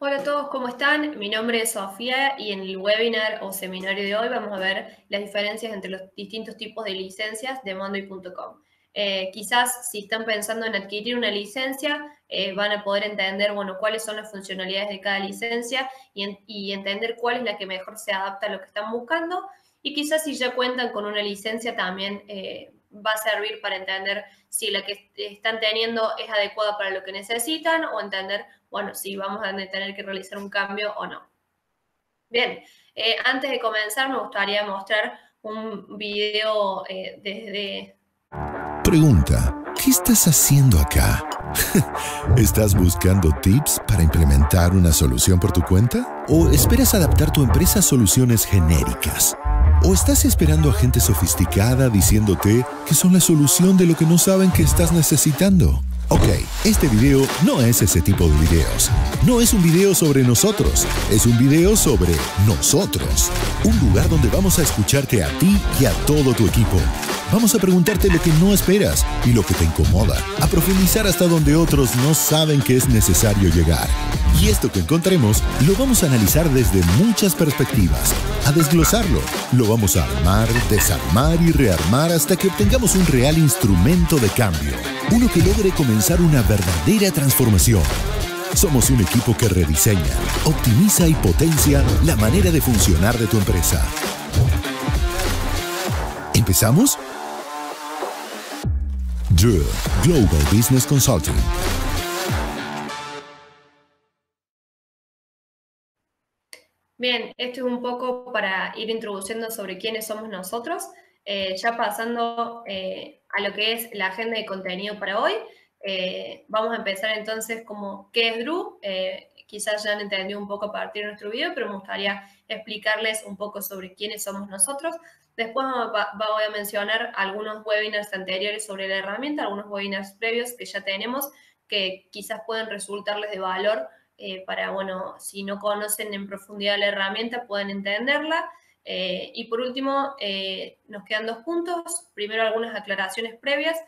Hola a todos, ¿cómo están? Mi nombre es Sofía y en el webinar o seminario de hoy vamos a ver las diferencias entre los distintos tipos de licencias de Monday.com. Quizás si están pensando en adquirir una licencia, van a poder entender, bueno, cuáles son las funcionalidades de cada licencia y entender cuál es la que mejor se adapta a lo que están buscando. Y quizás si ya cuentan con una licencia también va a servir para entender si la que están teniendo es adecuada para lo que necesitan o entender, bueno, si vamos a tener que realizar un cambio o no. Bien, antes de comenzar me gustaría mostrar un video desde... Pregunta, ¿qué estás haciendo acá? ¿Estás buscando tips para implementar una solución por tu cuenta? ¿O esperas adaptar tu empresa a soluciones genéricas? ¿O estás esperando a gente sofisticada diciéndote que son la solución de lo que no saben que estás necesitando? Ok, este video no es ese tipo de videos. No es un video sobre nosotros, es un video sobre nosotros. Un lugar donde vamos a escucharte a ti y a todo tu equipo. Vamos a preguntarte lo que no esperas y lo que te incomoda, a profundizar hasta donde otros no saben que es necesario llegar. Y esto que encontremos lo vamos a analizar desde muchas perspectivas, a desglosarlo. Lo vamos a armar, desarmar y rearmar hasta que obtengamos un real instrumento de cambio. Uno que logre comenzar una verdadera transformación. Somos un equipo que rediseña, optimiza y potencia la manera de funcionar de tu empresa. ¿Empezamos? DRU Global Business Consulting. Bien, esto es un poco para ir introduciendo sobre quiénes somos nosotros, ya pasando a lo que es la agenda de contenido para hoy. Vamos a empezar entonces como qué es DRU. Quizás ya han entendido un poco a partir de nuestro video, pero me gustaría explicarles un poco sobre quiénes somos nosotros. Después voy a mencionar algunos webinars anteriores sobre la herramienta, algunos webinars previos que ya tenemos que quizás pueden resultarles de valor para, bueno, si no conocen en profundidad la herramienta, pueden entenderla. Y por último, nos quedan dos puntos. Primero, algunas aclaraciones previas,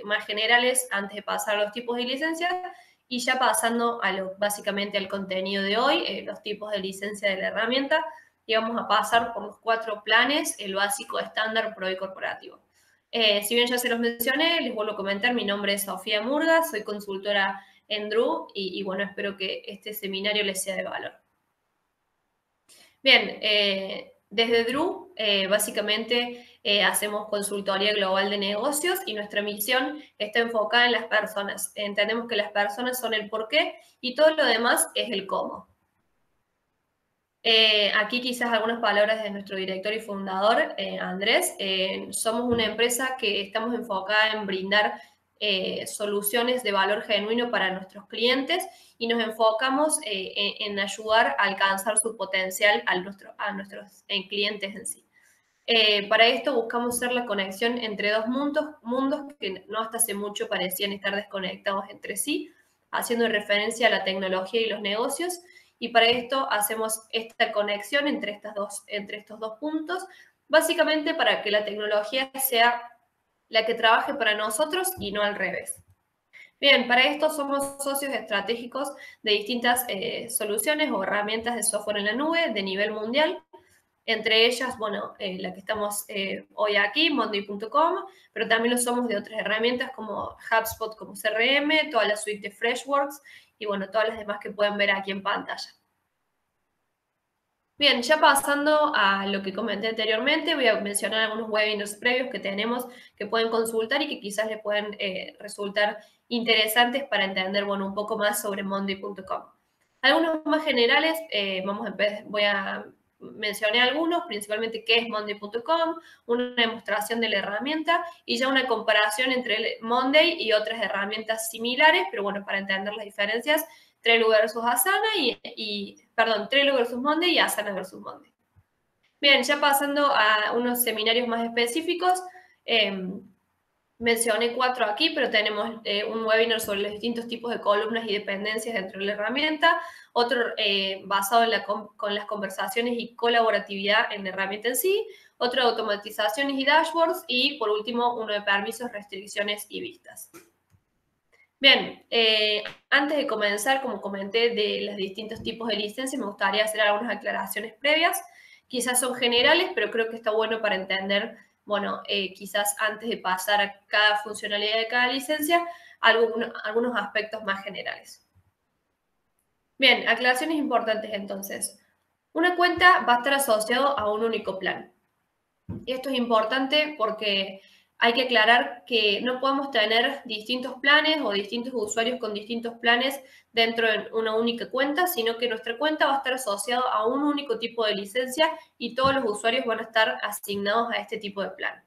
más generales, antes de pasar a los tipos de licencia. Y ya pasando básicamente al contenido de hoy, los tipos de licencia de la herramienta. Y vamos a pasar por los 4 planes, el básico, estándar, pro y corporativo. Si bien ya se los mencioné, les vuelvo a comentar, mi nombre es Sofía Murga, soy consultora en DRU y bueno, espero que este seminario les sea de valor. Bien, desde DRU básicamente hacemos consultoría global de negocios y nuestra misión está enfocada en las personas. Entendemos que las personas son el porqué y todo lo demás es el cómo. Aquí quizás algunas palabras de nuestro director y fundador, Andrés. Somos una empresa que estamos enfocada en brindar soluciones de valor genuino para nuestros clientes y nos enfocamos en ayudar a alcanzar su potencial a nuestros clientes en sí. Para esto buscamos ser la conexión entre dos mundos que no hasta hace mucho parecían estar desconectados entre sí, haciendo referencia a la tecnología y los negocios. Y para esto hacemos esta conexión entre estos dos puntos, básicamente para que la tecnología sea la que trabaje para nosotros y no al revés. Bien, para esto somos socios estratégicos de distintas soluciones o herramientas de software en la nube de nivel mundial. Entre ellas, bueno, la que estamos hoy aquí, Monday.com, pero también lo somos de otras herramientas como HubSpot como CRM, toda la suite de Freshworks y, bueno, todas las demás que pueden ver aquí en pantalla. Bien, ya pasando a lo que comenté anteriormente, voy a mencionar algunos webinars previos que tenemos que pueden consultar y que quizás les pueden resultar interesantes para entender, bueno, un poco más sobre Monday.com. Algunos más generales, voy a mencionar algunos, principalmente qué es Monday.com, una demostración de la herramienta y ya una comparación entre Monday y otras herramientas similares, pero bueno, para entender las diferencias, Trello versus Asana Trello versus Monday y Asana versus Monday. Bien, ya pasando a unos seminarios más específicos, mencioné 4 aquí, pero tenemos un webinar sobre los distintos tipos de columnas y dependencias dentro de la herramienta, otro basado con las conversaciones y colaboratividad en la herramienta en sí, otro de automatizaciones y dashboards y, por último, uno de permisos, restricciones y vistas. Bien, antes de comenzar, como comenté, de los distintos tipos de licencias, me gustaría hacer algunas aclaraciones previas. Quizás son generales, pero creo que está bueno para entender, bueno, quizás antes de pasar a cada funcionalidad de cada licencia, algunos aspectos más generales. Bien, aclaraciones importantes entonces. Una cuenta va a estar asociado a un único plan. Y esto es importante porque hay que aclarar que no podemos tener distintos planes o distintos usuarios con distintos planes dentro de una única cuenta, sino que nuestra cuenta va a estar asociada a un único tipo de licencia y todos los usuarios van a estar asignados a este tipo de plan.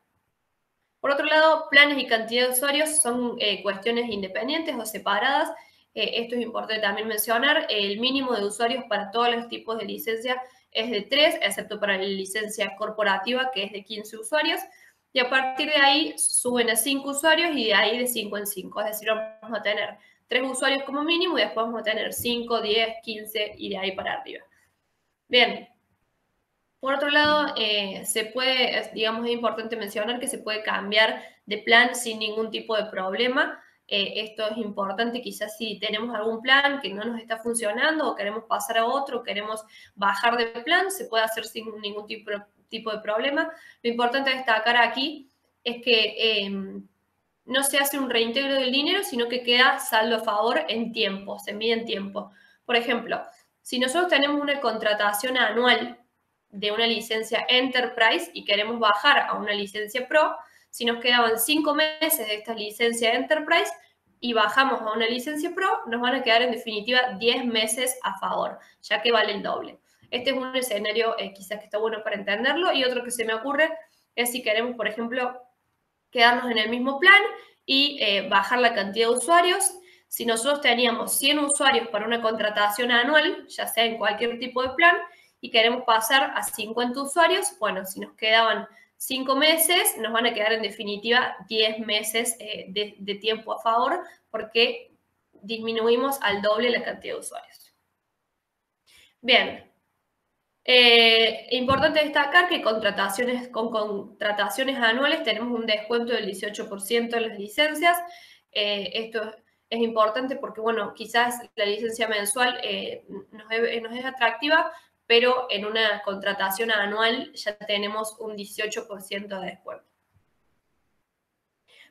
Por otro lado, planes y cantidad de usuarios son cuestiones independientes o separadas. Esto es importante también mencionar. El mínimo de usuarios para todos los tipos de licencia es de 3, excepto para la licencia corporativa, que es de 15 usuarios. Y a partir de ahí suben a 5 usuarios y de ahí de 5 en 5. Es decir, vamos a tener 3 usuarios como mínimo y después vamos a tener 5, 10, 15 y de ahí para arriba. Bien. Por otro lado, digamos, es importante mencionar que se puede cambiar de plan sin ningún tipo de problema. Esto es importante, quizás si tenemos algún plan que no nos está funcionando o queremos pasar a otro, queremos bajar de plan, se puede hacer sin ningún tipo de problema. Lo importante destacar aquí es que no se hace un reintegro del dinero, sino que queda saldo a favor en tiempo, se mide en tiempo. Por ejemplo, si nosotros tenemos una contratación anual de una licencia Enterprise y queremos bajar a una licencia Pro, si nos quedaban 5 meses de esta licencia Enterprise y bajamos a una licencia Pro, nos van a quedar en definitiva 10 meses a favor, ya que vale el doble. Este es un escenario quizás que está bueno para entenderlo, y otro que se me ocurre es si queremos, por ejemplo, quedarnos en el mismo plan y bajar la cantidad de usuarios. Si nosotros teníamos 100 usuarios para una contratación anual, ya sea en cualquier tipo de plan, y queremos pasar a 50 usuarios, bueno, si nos quedaban 5 meses, nos van a quedar en definitiva 10 meses de tiempo a favor, porque disminuimos al doble la cantidad de usuarios. Bien. Importante destacar que con contrataciones anuales tenemos un descuento del 18% en las licencias. Esto es importante porque, bueno, quizás la licencia mensual nos es atractiva, pero en una contratación anual ya tenemos un 18% de descuento.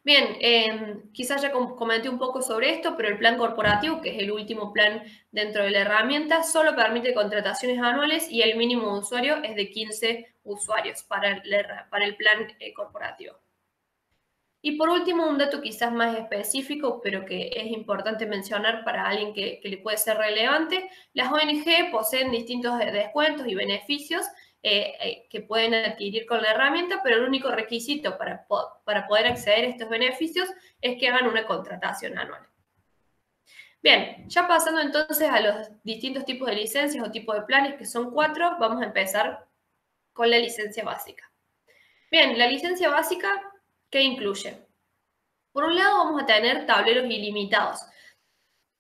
Bien, quizás ya comenté un poco sobre esto, pero el plan corporativo, que es el último plan dentro de la herramienta, solo permite contrataciones anuales y el mínimo de usuario es de 15 usuarios para el plan corporativo. Y por último, un dato quizás más específico, pero que es importante mencionar para alguien que le puede ser relevante. Las ONG poseen distintos descuentos y beneficios que pueden adquirir con la herramienta, pero el único requisito para poder acceder a estos beneficios es que hagan una contratación anual. Bien, ya pasando entonces a los distintos tipos de licencias o tipos de planes, que son 4, vamos a empezar con la licencia básica. Bien, la licencia básica, ¿qué incluye? Por un lado vamos a tener tableros ilimitados.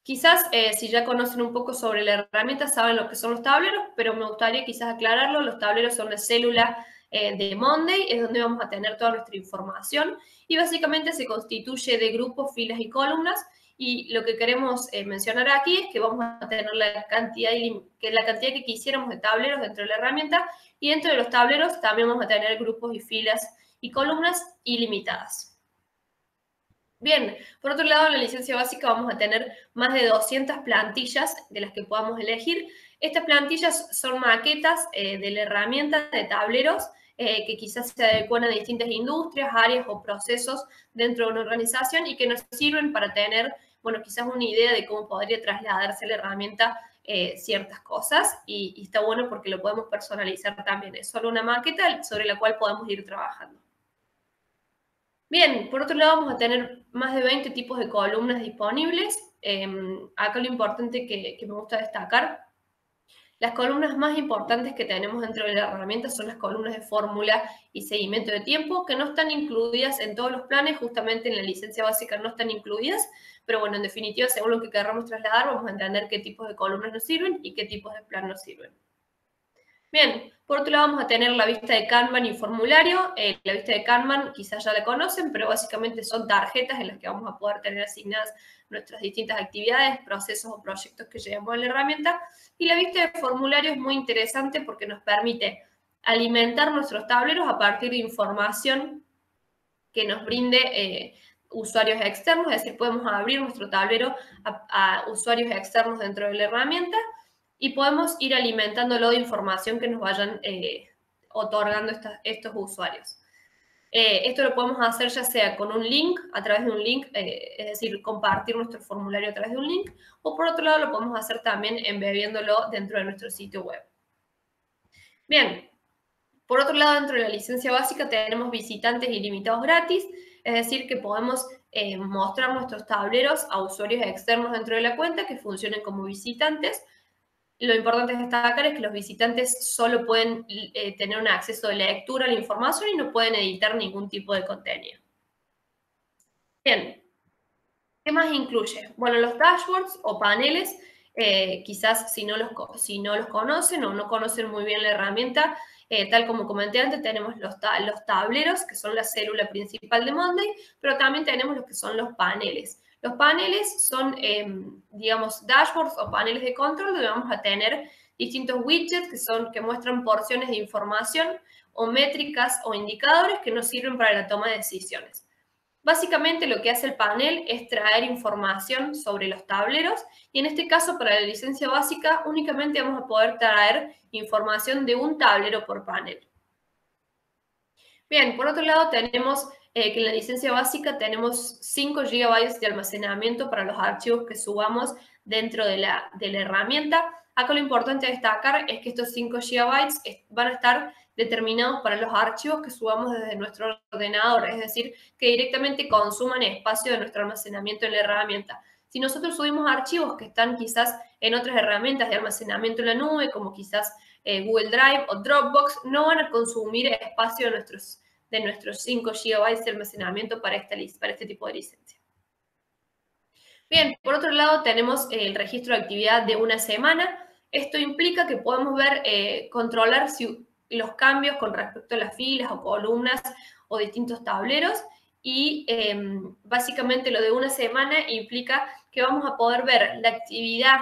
Quizás si ya conocen un poco sobre la herramienta saben lo que son los tableros, pero me gustaría quizás aclararlo. Los tableros son la célula de Monday, es donde vamos a tener toda nuestra información y básicamente se constituye de grupos, filas y columnas, y lo que queremos mencionar aquí es que vamos a tener la cantidad que quisiéramos de tableros dentro de la herramienta, y dentro de los tableros también vamos a tener grupos y filas y columnas ilimitadas. Bien, por otro lado, en la licencia básica vamos a tener más de 200 plantillas de las que podamos elegir. Estas plantillas son maquetas de la herramienta de tableros que quizás se adecuan a distintas industrias, áreas o procesos dentro de una organización y que nos sirven para tener, bueno, quizás una idea de cómo podría trasladarse la herramienta ciertas cosas, y está bueno porque lo podemos personalizar también. Es solo una maqueta sobre la cual podemos ir trabajando. Bien, por otro lado vamos a tener más de 20 tipos de columnas disponibles. Acá lo importante que me gusta destacar, las columnas más importantes que tenemos dentro de la herramienta son las columnas de fórmula y seguimiento de tiempo, que no están incluidas en todos los planes, justamente en la licencia básica no están incluidas, pero bueno, en definitiva, según lo que queramos trasladar, vamos a entender qué tipos de columnas nos sirven y qué tipos de plan nos sirven. Bien, por otro lado vamos a tener la vista de Kanban y formulario. La vista de Kanban quizás ya la conocen, pero básicamente son tarjetas en las que vamos a poder tener asignadas nuestras distintas actividades, procesos o proyectos que llevamos a la herramienta. Y la vista de formulario es muy interesante porque nos permite alimentar nuestros tableros a partir de información que nos brinde usuarios externos, es decir, podemos abrir nuestro tablero a usuarios externos dentro de la herramienta y podemos ir alimentándolo de información que nos vayan otorgando estos usuarios. Esto lo podemos hacer ya sea con un link, a través de un link, es decir, compartir nuestro formulario a través de un link, o por otro lado lo podemos hacer también embebiéndolo dentro de nuestro sitio web. Bien, por otro lado, dentro de la licencia básica tenemos visitantes ilimitados gratis, es decir, que podemos mostrar nuestros tableros a usuarios externos dentro de la cuenta que funcionen como visitantes. Lo importante es destacar es que los visitantes solo pueden tener un acceso de lectura a la información y no pueden editar ningún tipo de contenido. Bien, ¿qué más incluye? Bueno, los dashboards o paneles, quizás si no los conocen o no conocen muy bien la herramienta, tal como comenté antes, tenemos los tableros, que son la célula principal de Monday, pero también tenemos lo que son los paneles. Los paneles son, digamos, dashboards o paneles de control donde vamos a tener distintos widgets que muestran porciones de información o métricas o indicadores que nos sirven para la toma de decisiones. Básicamente lo que hace el panel es traer información sobre los tableros y en este caso para la licencia básica únicamente vamos a poder traer información de un tablero por panel. Bien, por otro lado tenemos que en la licencia básica tenemos 5 GB de almacenamiento para los archivos que subamos dentro de la herramienta. Acá lo importante a destacar es que estos 5 GB van a estar determinados para los archivos que subamos desde nuestro ordenador, es decir, que directamente consuman espacio de nuestro almacenamiento en la herramienta. Si nosotros subimos archivos que están quizás en otras herramientas de almacenamiento en la nube, como quizás Google Drive o Dropbox, no van a consumir espacio de nuestros 5 GB de almacenamiento para este tipo de licencia. Bien, por otro lado tenemos el registro de actividad de una semana. Esto implica que podemos ver, controlar los cambios con respecto a las filas o columnas o distintos tableros y básicamente lo de una semana implica que vamos a poder ver la actividad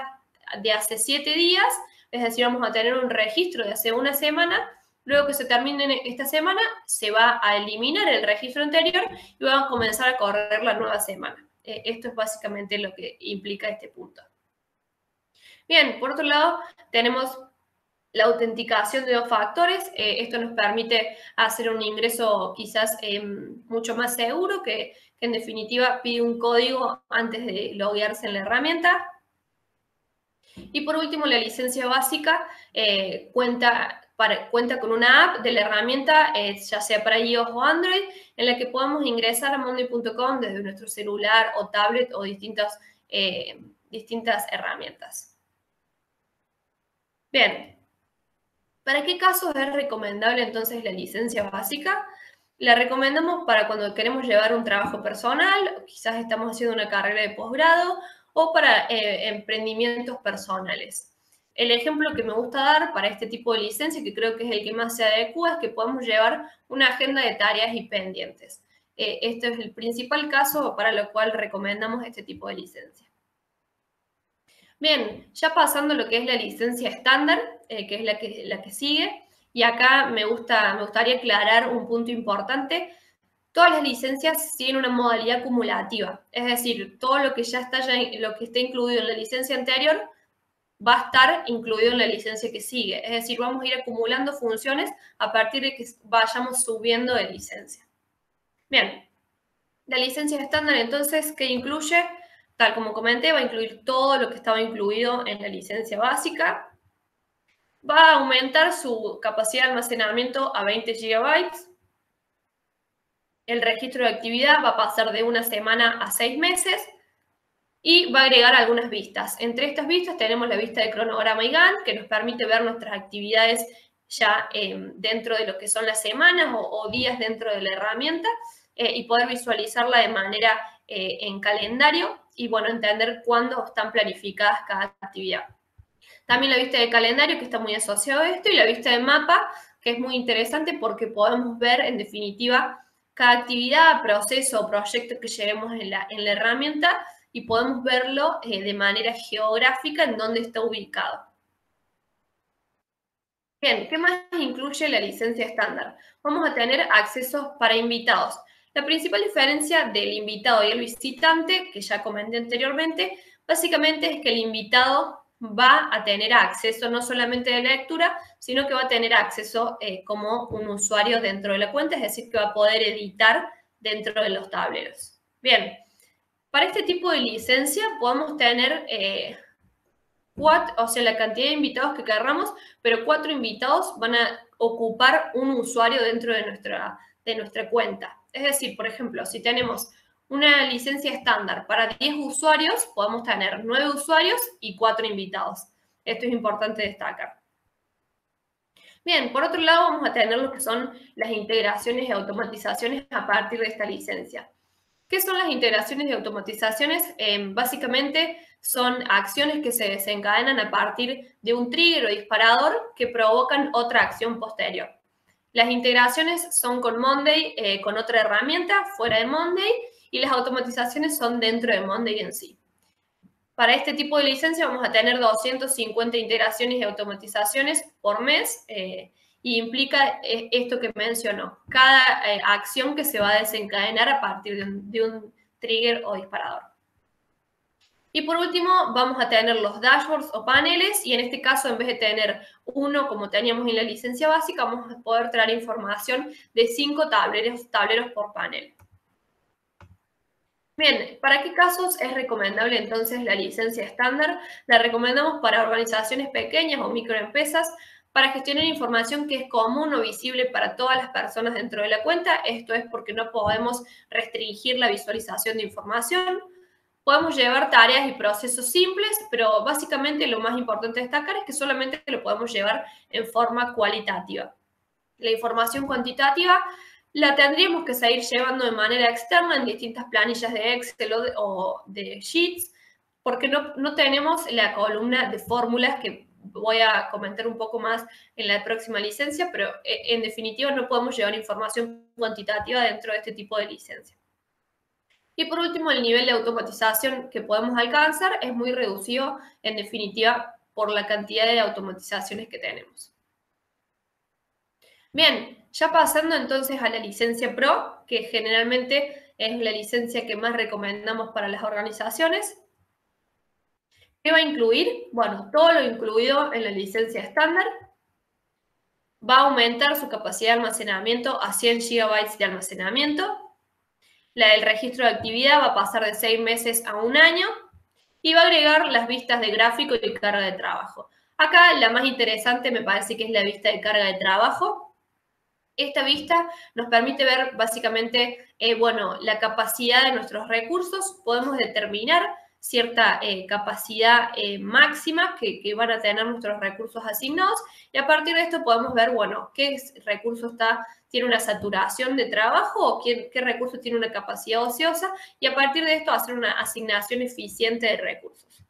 de hace 7 días, es decir, vamos a tener un registro de hace una semana. Luego que se termine esta semana, se va a eliminar el registro anterior y vamos a comenzar a correr la nueva semana. Esto es básicamente lo que implica este punto. Bien, por otro lado, tenemos la autenticación de 2 factores. Esto nos permite hacer un ingreso quizás mucho más seguro, que en definitiva pide un código antes de loguearse en la herramienta. Y por último, la licencia básica cuenta con una app de la herramienta, ya sea para iOS o Android, en la que podemos ingresar a monday.com desde nuestro celular o tablet o distintas herramientas. Bien, ¿para qué casos es recomendable entonces la licencia básica? La recomendamos para cuando queremos llevar un trabajo personal, quizás estamos haciendo una carrera de posgrado o para emprendimientos personales. El ejemplo que me gusta dar para este tipo de licencia, que creo que es el que más se adecua, es que podemos llevar una agenda de tareas y pendientes. Este es el principal caso para lo cual recomendamos este tipo de licencia. Bien, ya pasando a lo que es la licencia estándar, que es la que sigue, y acá me gustaría aclarar un punto importante. Todas las licencias tienen una modalidad acumulativa, es decir, todo lo que lo que está incluido en la licencia anterior va a estar incluido en la licencia que sigue. Es decir, vamos a ir acumulando funciones a partir de que vayamos subiendo de licencia. Bien, la licencia estándar entonces, ¿qué incluye? Tal como comenté, va a incluir todo lo que estaba incluido en la licencia básica. Va a aumentar su capacidad de almacenamiento a 20 GB. El registro de actividad va a pasar de una semana a 6 meses. Y va a agregar algunas vistas. Entre estas vistas tenemos la vista de cronograma y Gantt, que nos permite ver nuestras actividades ya dentro de lo que son las semanas o días dentro de la herramienta y poder visualizarla de manera en calendario y, bueno, entender cuándo están planificadas cada actividad. También la vista de calendario, que está muy asociado a esto, y la vista de mapa, que es muy interesante porque podemos ver, en definitiva, cada actividad, proceso o proyecto que llevemos en la herramienta y podemos verlo de manera geográfica en dónde está ubicado. Bien, ¿qué más incluye la licencia estándar? Vamos a tener accesos para invitados. La principal diferencia del invitado y el visitante, que ya comenté anteriormente, básicamente es que el invitado va a tener acceso no solamente de lectura, sino que va a tener acceso como un usuario dentro de la cuenta, es decir, que va a poder editar dentro de los tableros. Bien, para este tipo de licencia podemos tener la cantidad de invitados que querramos, pero 4 invitados van a ocupar un usuario dentro de nuestra cuenta. Es decir, por ejemplo, si tenemos una licencia estándar para 10 usuarios, podemos tener 9 usuarios y 4 invitados. Esto es importante destacar. Bien, por otro lado vamos a tener lo que son las integraciones y automatizaciones a partir de esta licencia. ¿Qué son las integraciones y automatizaciones? Básicamente son acciones que se desencadenan a partir de un trigger o disparador que provocan otra acción posterior. Las integraciones son con Monday, con otra herramienta fuera de Monday, y las automatizaciones son dentro de Monday en sí. Para este tipo de licencia vamos a tener 250 integraciones y automatizaciones por mes, y implica esto que mencionó, cada acción que se va a desencadenar a partir de un trigger o disparador. Y por último, vamos a tener los dashboards o paneles, y en este caso, en vez de tener uno como teníamos en la licencia básica, vamos a poder traer información de 5 tableros por panel. Bien, ¿para qué casos es recomendable entonces la licencia estándar? La recomendamos para organizaciones pequeñas o microempresas, para gestionar información que es común o visible para todas las personas dentro de la cuenta. Esto es porque no podemos restringir la visualización de información. Podemos llevar tareas y procesos simples, pero básicamente lo más importante destacar es que solamente lo podemos llevar en forma cualitativa. La información cuantitativa la tendríamos que seguir llevando de manera externa en distintas planillas de Excel o de Sheets, porque no tenemos la columna de fórmulas que voy a comentar un poco más en la próxima licencia, pero en definitiva no podemos llevar información cuantitativa dentro de este tipo de licencia. Y por último, el nivel de automatización que podemos alcanzar es muy reducido, en definitiva, por la cantidad de automatizaciones que tenemos. Bien, ya pasando entonces a la licencia Pro, que generalmente es la licencia que más recomendamos para las organizaciones. ¿Qué va a incluir? Bueno, todo lo incluido en la licencia estándar. Va a aumentar su capacidad de almacenamiento a 100 GB de almacenamiento. La del registro de actividad va a pasar de 6 meses a 1 año. Y va a agregar las vistas de gráfico y carga de trabajo. Acá la más interesante me parece que es la vista de carga de trabajo. Esta vista nos permite ver básicamente, la capacidad de nuestros recursos. Podemos determinar cierta capacidad máxima que van a tener nuestros recursos asignados, y a partir de esto podemos ver, qué recurso tiene una saturación de trabajo o qué recurso tiene una capacidad ociosa, y a partir de esto hacer una asignación eficiente de recursos.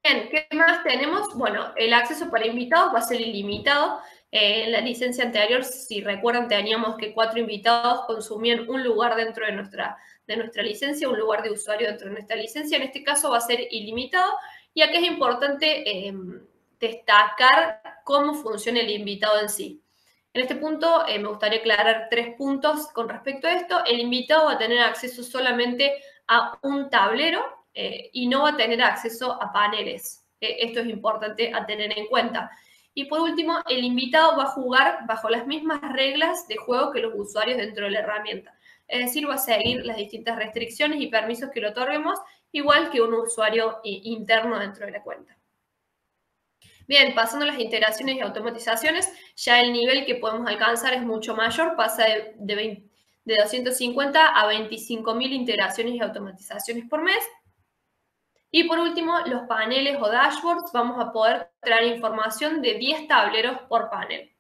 Bien, ¿qué más tenemos? Bueno, el acceso para invitados va a ser ilimitado. En la licencia anterior, si recuerdan, teníamos que 4 invitados consumían un lugar dentro de nuestra licencia, un lugar de usuario dentro de nuestra licencia. En este caso va a ser ilimitado, y aquí es importante destacar cómo funciona el invitado en sí. En este punto me gustaría aclarar 3 puntos con respecto a esto. El invitado va a tener acceso solamente a un tablero y no va a tener acceso a paneles. Esto es importante a tener en cuenta. Y por último, el invitado va a jugar bajo las mismas reglas de juego que los usuarios dentro de la herramienta. Es decir, va a seguir las distintas restricciones y permisos que le otorguemos, igual que un usuario interno dentro de la cuenta. Bien, pasando a las integraciones y automatizaciones, ya el nivel que podemos alcanzar es mucho mayor, pasa de 250 a 25.000 integraciones y automatizaciones por mes. Y por último, los paneles o dashboards, vamos a poder traer información de 10 tableros por panel.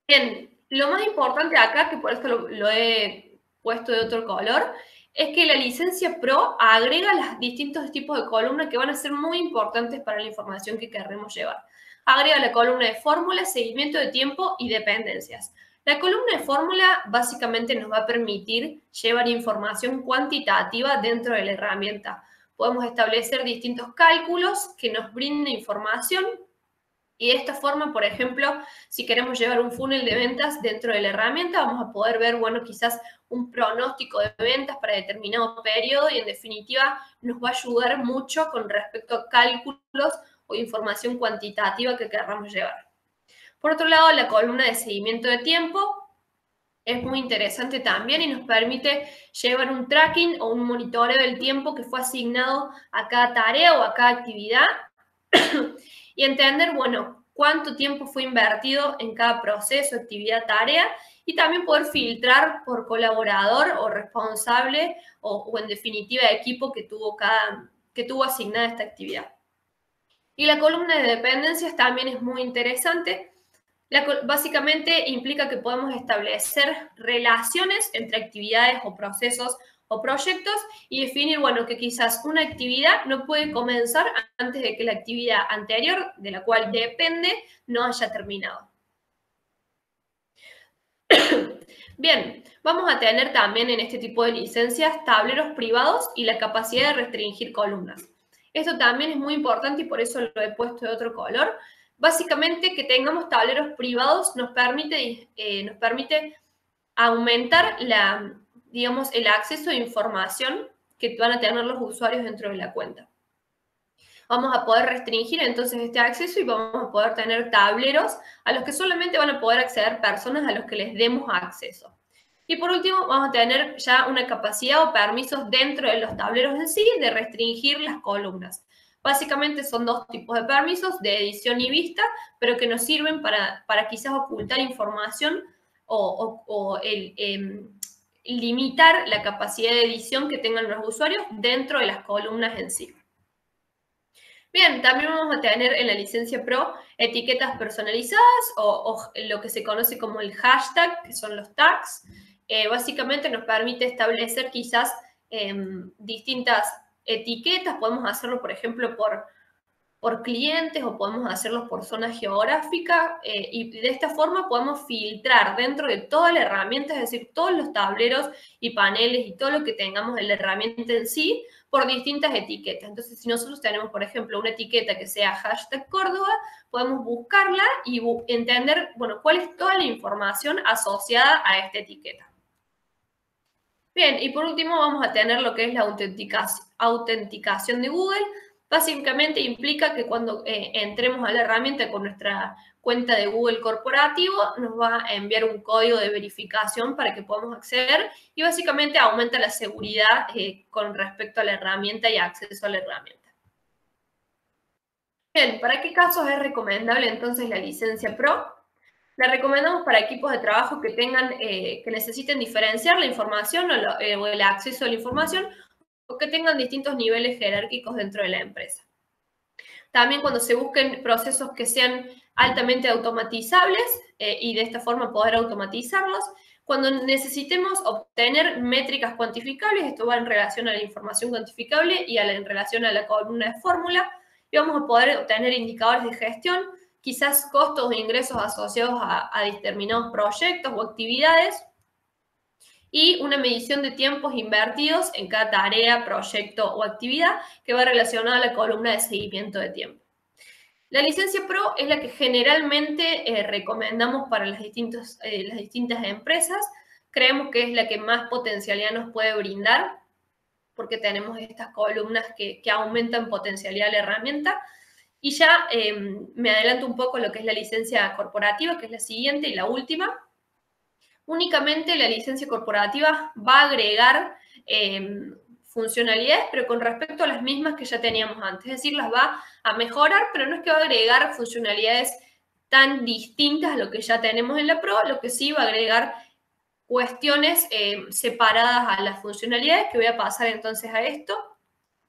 Bien, lo más importante acá, que por esto lo he puesto de otro color, es que la licencia Pro agrega los distintos tipos de columnas que van a ser muy importantes para la información que queremos llevar. Agrega la columna de fórmula, seguimiento de tiempo y dependencias. La columna de fórmula básicamente nos va a permitir llevar información cuantitativa dentro de la herramienta. Podemos establecer distintos cálculos que nos brinden información y de esta forma, por ejemplo, si queremos llevar un funnel de ventas dentro de la herramienta, vamos a poder ver, bueno, quizás un pronóstico de ventas para determinado periodo y en definitiva nos va a ayudar mucho con respecto a cálculos o información cuantitativa que queramos llevar. Por otro lado, la columna de seguimiento de tiempo es muy interesante también y nos permite llevar un tracking o un monitoreo del tiempo que fue asignado a cada tarea o a cada actividad y entender, bueno, cuánto tiempo fue invertido en cada proceso, actividad, tarea, y también poder filtrar por colaborador o responsable o en definitiva equipo que tuvo asignada esta actividad. Y la columna de dependencias también es muy interesante. Básicamente implica que podemos establecer relaciones entre actividades o procesos o proyectos y definir, bueno, que quizás una actividad no puede comenzar antes de que la actividad anterior, de la cual depende, no haya terminado. Bien, vamos a tener también en este tipo de licencias tableros privados y la capacidad de restringir columnas. Esto también es muy importante y por eso lo he puesto de otro color. Básicamente, que tengamos tableros privados nos permite aumentar el acceso a información que van a tener los usuarios dentro de la cuenta. Vamos a poder restringir entonces este acceso y vamos a poder tener tableros a los que solamente van a poder acceder personas a los que les demos acceso. Y por último, vamos a tener ya una capacidad o permisos dentro de los tableros en sí de restringir las columnas. Básicamente son dos tipos de permisos, de edición y vista, pero que nos sirven para quizás ocultar información o limitar la capacidad de edición que tengan los usuarios dentro de las columnas en sí. Bien, también vamos a tener en la licencia Pro etiquetas personalizadas o lo que se conoce como el hashtag, que son los tags. Básicamente nos permite establecer quizás distintas etiquetas. Podemos hacerlo, por ejemplo, por clientes o podemos hacerlo por zona geográfica y de esta forma podemos filtrar dentro de toda la herramienta, es decir, todos los tableros y paneles y todo lo que tengamos en la herramienta en sí por distintas etiquetas. Entonces, si nosotros tenemos, por ejemplo, una etiqueta que sea hashtag Córdoba, podemos buscarla y entender, bueno, cuál es toda la información asociada a esta etiqueta. Bien, y por último vamos a tener lo que es la autenticación de Google. Básicamente implica que cuando entremos a la herramienta con nuestra cuenta de Google corporativo, nos va a enviar un código de verificación para que podamos acceder y básicamente aumenta la seguridad con respecto a la herramienta y acceso a la herramienta. Bien, ¿para qué casos es recomendable entonces la licencia Pro? La recomendamos para equipos de trabajo que necesiten diferenciar la información o el acceso a la información o que tengan distintos niveles jerárquicos dentro de la empresa. También cuando se busquen procesos que sean altamente automatizables y de esta forma poder automatizarlos. Cuando necesitemos obtener métricas cuantificables, esto va en relación a la información cuantificable y en relación a la columna de fórmula, y vamos a poder obtener indicadores de gestión, quizás costos o ingresos asociados a determinados proyectos o actividades, y una medición de tiempos invertidos en cada tarea, proyecto o actividad que va relacionada a la columna de seguimiento de tiempo. La licencia Pro es la que generalmente recomendamos para las distintas empresas. Creemos que es la que más potencialidad nos puede brindar porque tenemos estas columnas que aumentan potencialidad de la herramienta. Y ya me adelanto un poco lo que es la licencia corporativa, que es la siguiente y la última. Únicamente la licencia corporativa va a agregar funcionalidades, pero con respecto a las mismas que ya teníamos antes. Es decir, las va a mejorar, pero no es que va a agregar funcionalidades tan distintas a lo que ya tenemos en la Pro, lo que sí va a agregar cuestiones separadas a las funcionalidades, que voy a pasar entonces a esto,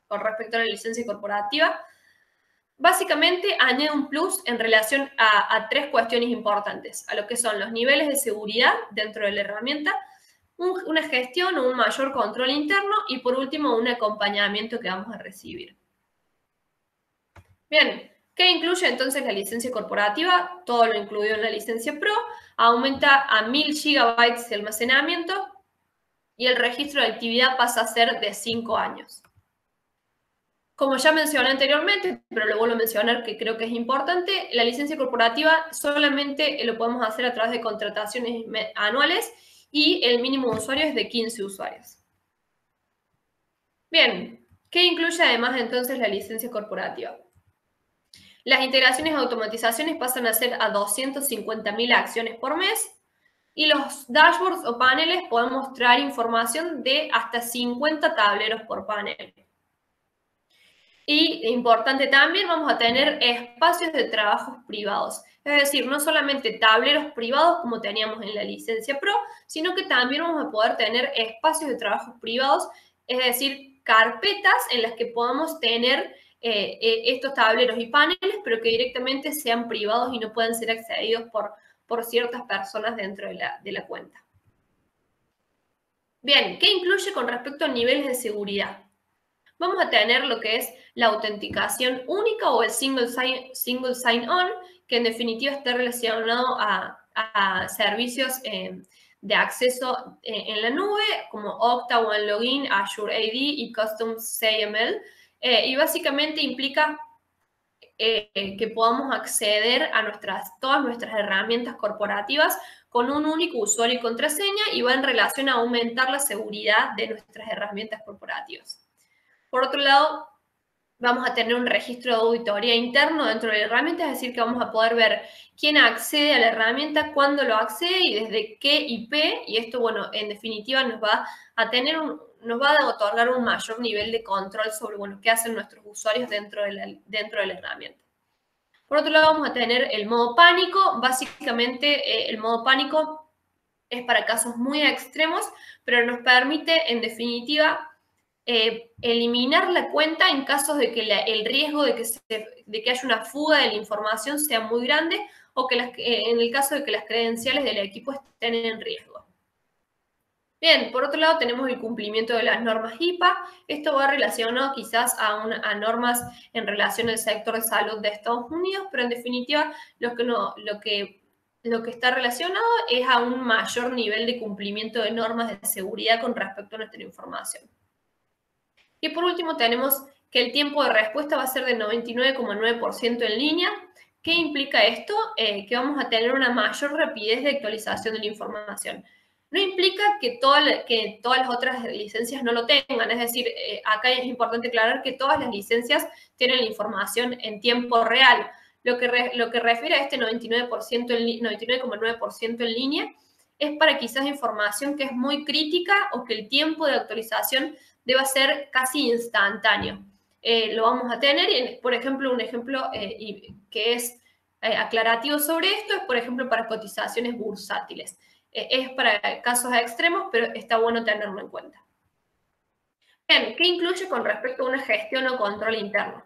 con respecto a la licencia corporativa. Básicamente añade un plus en relación a tres cuestiones importantes, a lo que son los niveles de seguridad dentro de la herramienta, una gestión o un mayor control interno y por último un acompañamiento que vamos a recibir. Bien, ¿qué incluye entonces la licencia corporativa? Todo lo incluido en la licencia Pro, aumenta a 1000 GB de almacenamiento y el registro de actividad pasa a ser de 5 años. Como ya mencioné anteriormente, pero lo vuelvo a mencionar que creo que es importante, la licencia corporativa solamente lo podemos hacer a través de contrataciones anuales y el mínimo de usuarios es de 15 usuarios. Bien, ¿qué incluye además entonces la licencia corporativa? Las integraciones y automatizaciones pasan a ser a 250.000 acciones por mes y los dashboards o paneles pueden mostrar información de hasta 50 tableros por panel. Y importante también, vamos a tener espacios de trabajos privados. Es decir, no solamente tableros privados como teníamos en la licencia Pro, sino que también vamos a poder tener espacios de trabajos privados, es decir, carpetas en las que podamos tener estos tableros y paneles, pero que directamente sean privados y no pueden ser accedidos por ciertas personas dentro de la cuenta. Bien, ¿qué incluye con respecto a niveles de seguridad? Vamos a tener lo que es la autenticación única o el single sign-on, que en definitiva está relacionado a servicios de acceso en la nube, como Okta, OneLogin, Azure AD y Customs CML. Y básicamente implica que podamos acceder a todas nuestras herramientas corporativas con un único usuario y contraseña y va en relación a aumentar la seguridad de nuestras herramientas corporativas. Por otro lado, vamos a tener un registro de auditoría interno dentro de la herramienta, es decir, que vamos a poder ver quién accede a la herramienta, cuándo lo accede y desde qué IP, y esto, bueno, en definitiva nos va a otorgar un mayor nivel de control sobre, bueno, qué hacen nuestros usuarios dentro de la herramienta. Por otro lado, vamos a tener el modo pánico. Básicamente, el modo pánico es para casos muy extremos, pero nos permite, en definitiva, eliminar la cuenta en casos de que el riesgo de que haya una fuga de la información sea muy grande o que en el caso de que las credenciales del equipo estén en riesgo. Bien, por otro lado tenemos el cumplimiento de las normas HIPAA. Esto va relacionado quizás a normas en relación al sector de salud de Estados Unidos, pero en definitiva lo que está relacionado es a un mayor nivel de cumplimiento de normas de seguridad con respecto a nuestra información. Y por último tenemos que el tiempo de respuesta va a ser de 99,9% en línea. ¿Qué implica esto? Que vamos a tener una mayor rapidez de actualización de la información. No implica que todas las otras licencias no lo tengan, es decir, acá es importante aclarar que todas las licencias tienen la información en tiempo real. Lo que refiere a este 99,9% en línea es para quizás información que es muy crítica o que el tiempo de actualización deba ser casi instantáneo. Lo vamos a tener, por ejemplo, un ejemplo que es aclarativo sobre esto es, por ejemplo, para cotizaciones bursátiles. Es para casos extremos, pero está bueno tenerlo en cuenta. Bien, ¿qué incluye con respecto a una gestión o control interno?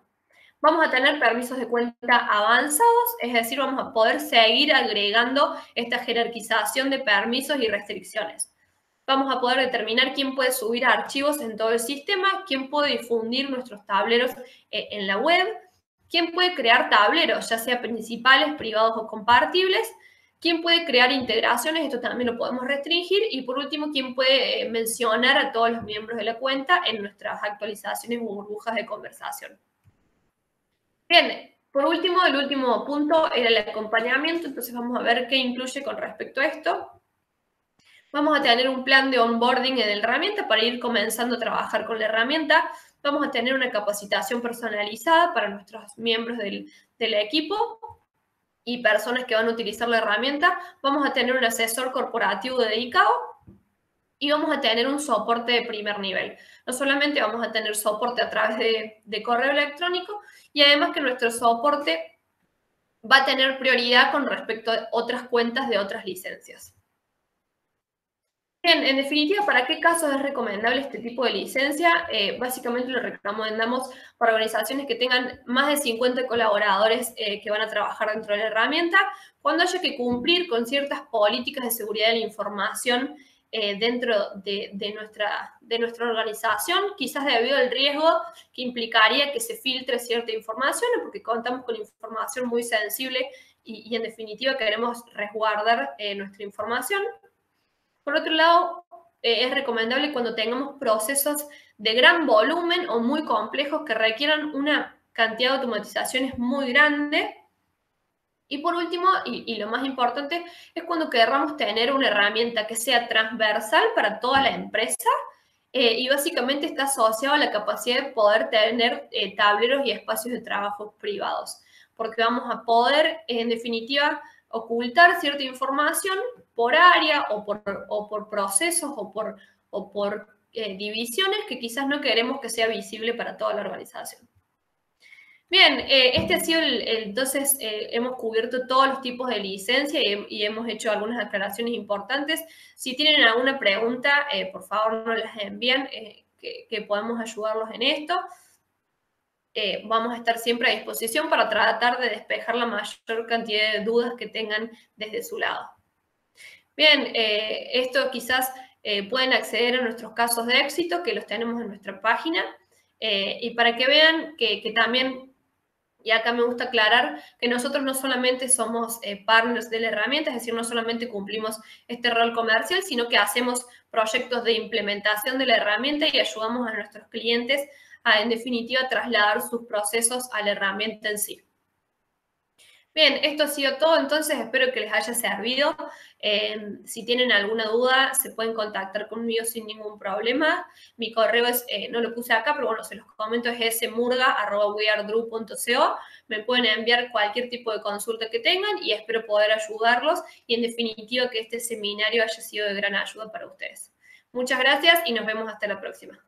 Vamos a tener permisos de cuenta avanzados, es decir, vamos a poder seguir agregando esta jerarquización de permisos y restricciones. Vamos a poder determinar quién puede subir archivos en todo el sistema, quién puede difundir nuestros tableros en la web, quién puede crear tableros, ya sea principales, privados o compartibles, quién puede crear integraciones, esto también lo podemos restringir, y por último, quién puede mencionar a todos los miembros de la cuenta en nuestras actualizaciones o burbujas de conversación. Bien, por último, el último punto era el acompañamiento, entonces vamos a ver qué incluye con respecto a esto. Vamos a tener un plan de onboarding en la herramienta para ir comenzando a trabajar con la herramienta. Vamos a tener una capacitación personalizada para nuestros miembros del equipo y personas que van a utilizar la herramienta. Vamos a tener un asesor corporativo dedicado y vamos a tener un soporte de primer nivel. No solamente vamos a tener soporte a través de correo electrónico y además que nuestro soporte va a tener prioridad con respecto a otras cuentas de otras licencias. Bien, en definitiva, ¿para qué casos es recomendable este tipo de licencia? Básicamente lo recomendamos para organizaciones que tengan más de 50 colaboradores que van a trabajar dentro de la herramienta, cuando haya que cumplir con ciertas políticas de seguridad de la información dentro de nuestra organización, quizás debido al riesgo que implicaría que se filtre cierta información, porque contamos con información muy sensible y en definitiva queremos resguardar nuestra información. Por otro lado, es recomendable cuando tengamos procesos de gran volumen o muy complejos que requieran una cantidad de automatizaciones muy grande. Y por último, y lo más importante, es cuando querramos tener una herramienta que sea transversal para toda la empresa y básicamente está asociado a la capacidad de poder tener tableros y espacios de trabajo privados, porque vamos a poder, en definitiva, ocultar cierta información por área o por procesos o por divisiones que quizás no queremos que sea visible para toda la organización. Bien, este ha sido entonces hemos cubierto todos los tipos de licencia y hemos hecho algunas aclaraciones importantes. Si tienen alguna pregunta, por favor no las envíen, que podemos ayudarlos en esto. Vamos a estar siempre a disposición para tratar de despejar la mayor cantidad de dudas que tengan desde su lado. Bien, esto quizás pueden acceder a nuestros casos de éxito, que los tenemos en nuestra página, y para que vean que también, y acá me gusta aclarar que nosotros no solamente somos partners de la herramienta, es decir, no solamente cumplimos este rol comercial, sino que hacemos proyectos de implementación de la herramienta y ayudamos a nuestros clientes a, en definitiva, trasladar sus procesos a la herramienta en sí. Bien, esto ha sido todo, entonces espero que les haya servido. Si tienen alguna duda, se pueden contactar conmigo sin ningún problema. Mi correo es, no lo puse acá, pero bueno, se los comento, es smurga@wearedrew.co. Me pueden enviar cualquier tipo de consulta que tengan y espero poder ayudarlos y en definitiva que este seminario haya sido de gran ayuda para ustedes. Muchas gracias y nos vemos hasta la próxima.